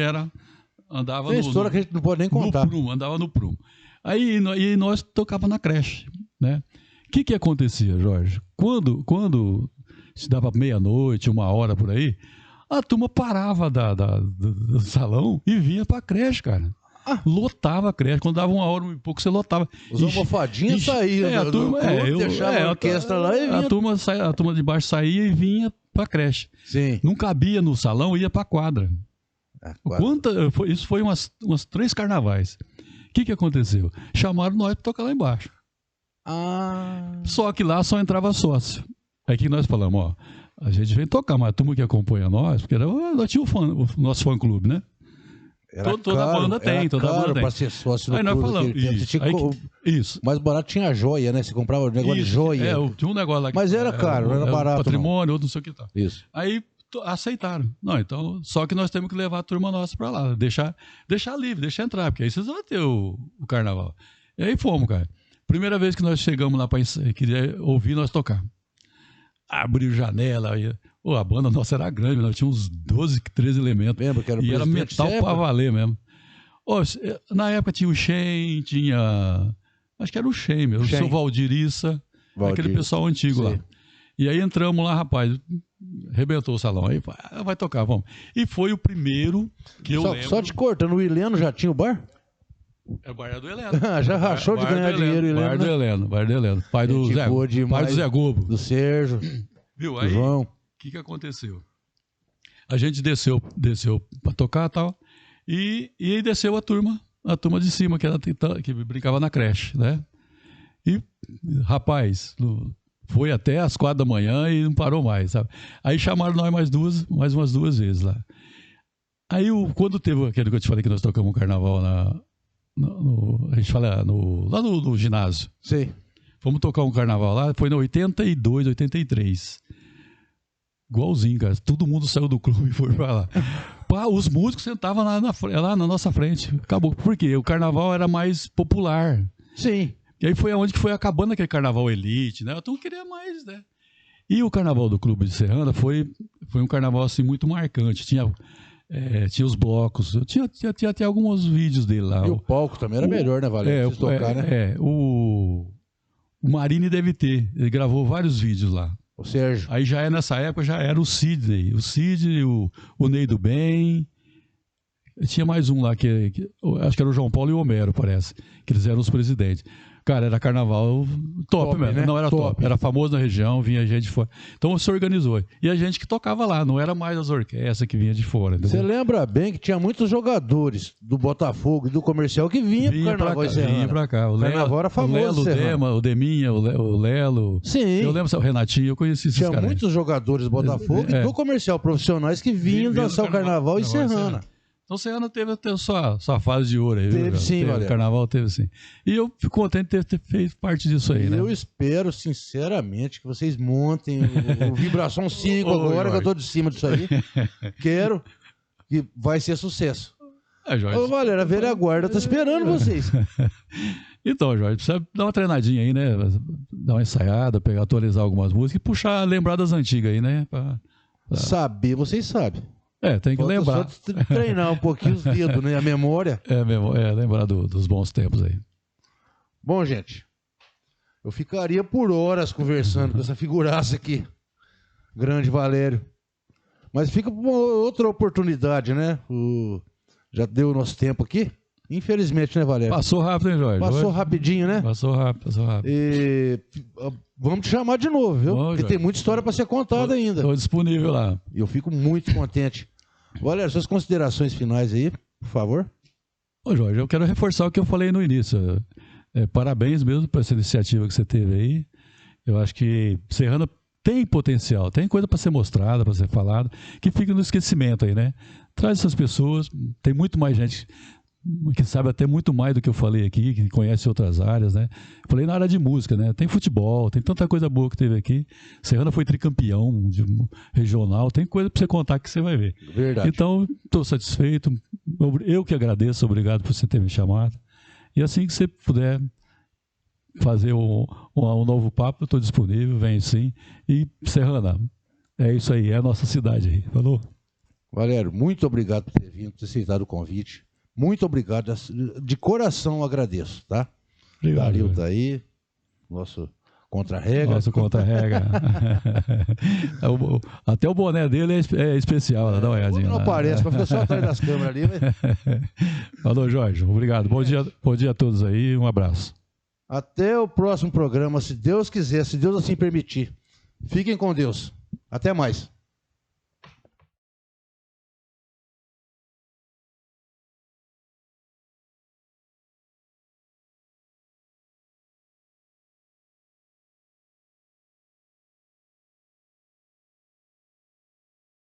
andava Tem história que a gente não pode nem contar. Andava no prumo. Aí nós tocava na creche, né? O que acontecia, Jorge? Quando se dava meia-noite, 1h por aí, a turma parava do salão e vinha pra creche, cara. Lotava a creche. Quando dava 1h e pouco, você lotava. Os almofadinhos saíam. A turma, deixava a orquestra lá e vinha. A turma de baixo saía e vinha pra creche. Sim. Não cabia no salão, ia pra quadra. Isso foi umas 3 carnavais. O que aconteceu? Chamaram nós pra tocar lá embaixo. Só que lá só entrava sócio. Aí que nós falamos, ó, a gente vem tocar, mas a turma que acompanha nós, porque nós tínhamos o nosso fã-clube, né? Toda banda tem, para ser sócio do aí nós falamos, isso. Mais barato tinha joia, né? Você comprava um negócio de joia. Tinha um negócio lá. Mas era caro, não era barato. Patrimônio, outro não sei o que tal. Isso. Aí aceitaram. Não, então, só que nós temos que levar a turma nossa para lá, deixar livre, deixar entrar, porque aí vocês vão ter o carnaval. E aí fomos, cara. Primeira vez que nós chegamos lá para queria ouvir nós tocar. Abriu janela, a banda nossa era grande, nós tínhamos uns 12, 13 elementos. Lembra que era o e era metal para valer mesmo. Na época tinha o Shen, acho que era o Shen mesmo, o seu Valdirissa, aquele pessoal antigo lá. E aí entramos lá, rapaz, arrebentou o salão, aí vai tocar, vamos. E foi o primeiro que eu lembro. Só te cortando, o Heleno já tinha o bar? É o bar do Heleno. Já rachou de ganhar dinheiro, Heleno. Bar do Heleno. Pai do Zé Gobo. Do Sérgio. Viu? Aí, João. O que aconteceu? A gente desceu para tocar e tal, e aí desceu a turma de cima, que brincava na creche, né? E, rapaz, foi até às 4 da manhã e não parou mais, sabe? Aí chamaram nós mais umas 2 vezes lá. Aí, quando teve aquele que eu te falei que nós tocamos um carnaval a gente fala lá no ginásio. Sim. Fomos tocar um carnaval lá, foi em 82, 83. Igualzinho, cara. Todo mundo saiu do clube e foi pra lá. Os músicos sentavam lá na nossa frente. Acabou. Por quê? O carnaval era mais popular. Sim. E aí foi onde que foi acabando aquele carnaval elite, né? Todo mundo queria mais, né? E o carnaval do Clube de Serrana foi um carnaval assim muito marcante. Tinha os blocos. Tinha até alguns vídeos dele lá. E o palco também era melhor, né, Valério? O Marini deve ter. Ele gravou vários vídeos lá. O Sérgio. Aí nessa época já era o Sidney. O Sidney, o Ney do Bem. Tinha mais um lá, acho que era o João Paulo e o Homero, parece. Que eles eram os presidentes. Cara, era carnaval top mesmo. Né? Não, era top. Era famoso na região, vinha gente de fora. Então se organizou. E a gente que tocava lá, não era mais as orquestras que vinha de fora. Você lembra bem que tinha muitos jogadores do Botafogo e do Comercial que vinha pro Carnaval em Serrana. Vinha pra cá. O Carnaval era famoso. O Lelo, o Deminha, o Lelo. Sim. Eu lembro o Renatinho, eu conheci esses caras. Tinha muitos jogadores do Botafogo e do Comercial profissionais que vinham dançar o Carnaval em Serrana. Então, Serrana teve até sua fase de ouro aí. Teve sim, Valério. O Carnaval teve sim. E eu fico contente de ter feito parte disso aí, né? Eu espero, sinceramente, que vocês montem o Vibração 5 agora, que eu tô de cima disso aí. Quero que vai ser sucesso. Jorge. Ô, Valério, a velha guarda tá esperando vocês. Então, Jorge, precisa dar uma treinadinha aí, né? Dar uma ensaiada, atualizar algumas músicas e puxar, lembrar das antigas aí, né? Saber, vocês sabem. Tem que lembrar. Só treinar um pouquinho os dedos, né? A memória. Lembrar dos bons tempos aí. Bom, gente, eu ficaria por horas conversando com essa figuraça aqui. Grande Valério. Mas fica para uma outra oportunidade, né? Já deu o nosso tempo aqui. Infelizmente, né, Valério? Passou rápido, hein, Jorge? Passou rapidinho, né? Passou rápido. E vamos te chamar de novo, viu? Bom, porque Jorge, tem muita história para ser contada ainda. Estou disponível lá. E eu fico muito contente. Valério, suas considerações finais aí, por favor. Ô, Jorge, eu quero reforçar o que eu falei no início. Parabéns mesmo por essa iniciativa que você teve aí. Eu acho que Serrana tem potencial, tem coisa para ser mostrada, para ser falada, que fica no esquecimento aí, né? Traz essas pessoas, tem muito mais gente que sabe até muito mais do que eu falei aqui, que conhece outras áreas, né? Falei na área de música, né? Tem futebol, tem tanta coisa boa que teve aqui. Serrana foi tricampeão regional, tem coisa para você contar que você vai ver. Verdade. Então, estou satisfeito. Eu que agradeço, obrigado por você ter me chamado. E assim que você puder fazer um novo papo, eu estou disponível, vem sim. E Serrana, é isso aí, é a nossa cidade aí. Falou? Valério, muito obrigado por ter vindo, por ter aceitado o convite. Muito obrigado, de coração agradeço, tá? Obrigado. Dario tá aí, nosso contra-regra. Nosso contra-regra. Até o boné dele é especial, dá uma olhadinha. Não parece, mas fica só atrás das câmeras ali. Falou, Jorge, obrigado. Bom dia a todos aí, um abraço. Até o próximo programa, se Deus quiser, se Deus assim permitir. Fiquem com Deus. Até mais.